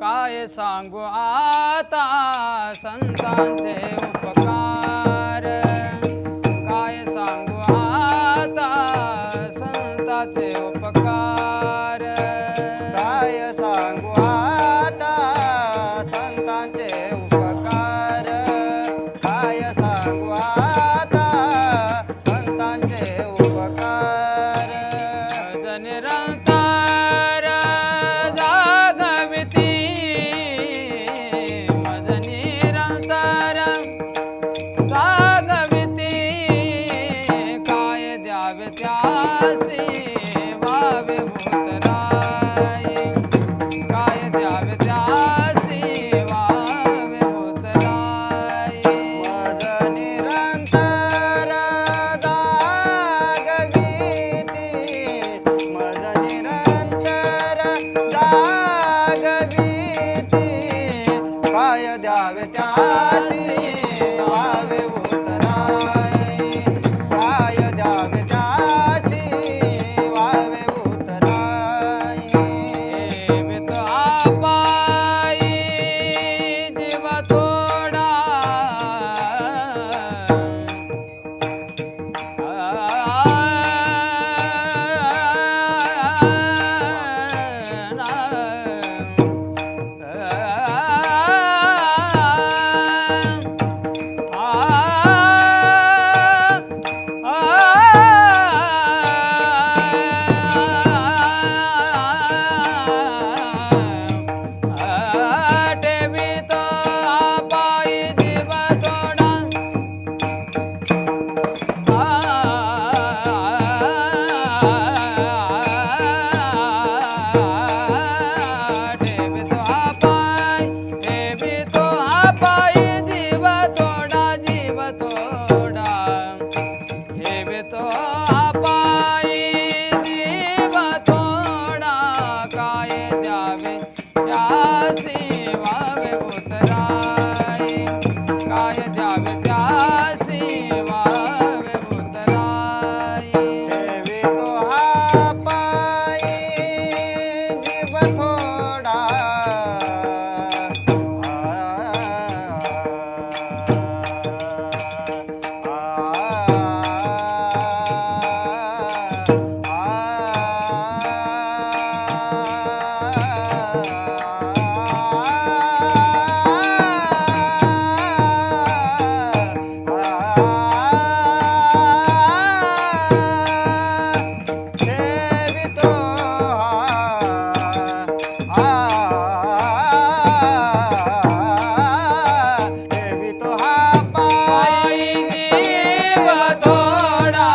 काय सांगू आता संतांचे उपकार, काय सांगू आता संतांचे उपकार, काय सांगू आता संतांचे उपकार, काय सांगू आता संतांचे उपकार. मज निरंतर जागविती, मज निरंतर जागविती, काय द्यावे त्यासी वावे भूतराई, काय द्यावे त्यासी वावे भूतराई. मज निरंतर जागविती, मज निरंतर जागविती, काय द्यावे त्यासी वावे भूतराई, काय द्यावे त्यासी वावे भूतराई. ठेवीत आपाई जीव थोडा, ठेवीत आपाई जीव थोडा, ठेवीतो आपाई जीव थोडा, जीव थोडा, ठेवीतो आपाई जीव थोडा, काय द्यावे त्यासी वावे भूतराई, काय द्यावे त्यासी वावे भूतराई. ठेवितो आपाई जीव थोडा, ठेवितो ठेवितो आपाई जीव थोडा,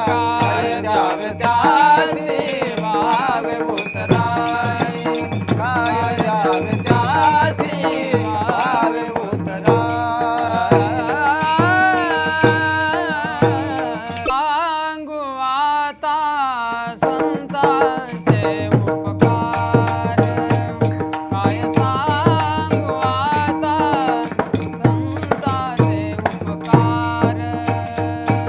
काय द्यावे त्यासी वावे भूतराई, काय द्यावे त्यासी वावे भूतराई. सांगू आता संतांचे उपकार, काय सांगू आता संतांचे उपकार,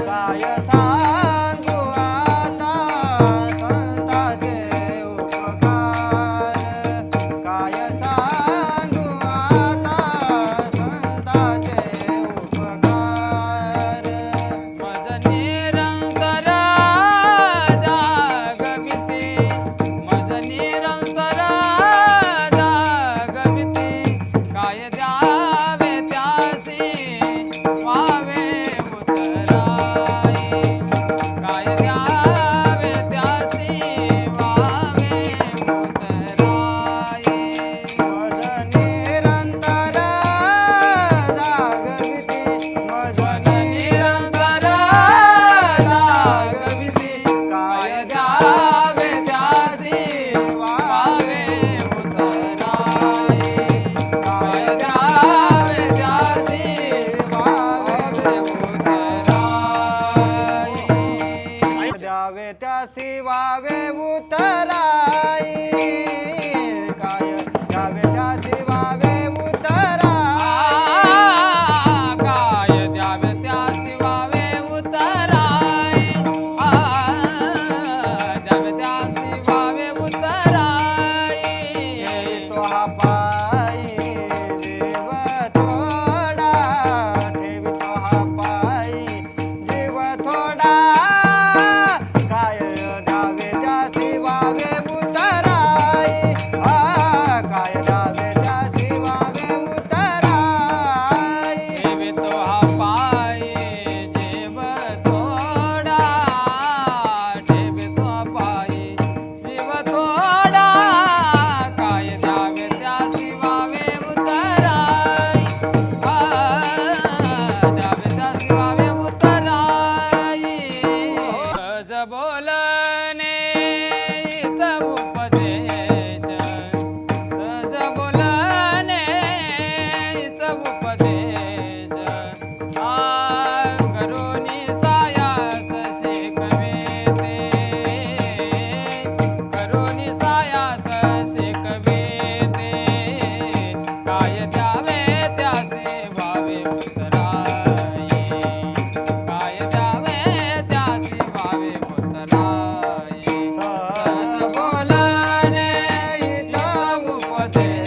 काय सांगू आता संतांचे उपकार, काय सांगू आता संतांचे उपकार. मज निरंतर जागविती, मज निरंतर जागविती, काय द्यावे त्यासी वावे भूतराई, काय द्यावे त्यासी वावे भूतराई. मज ते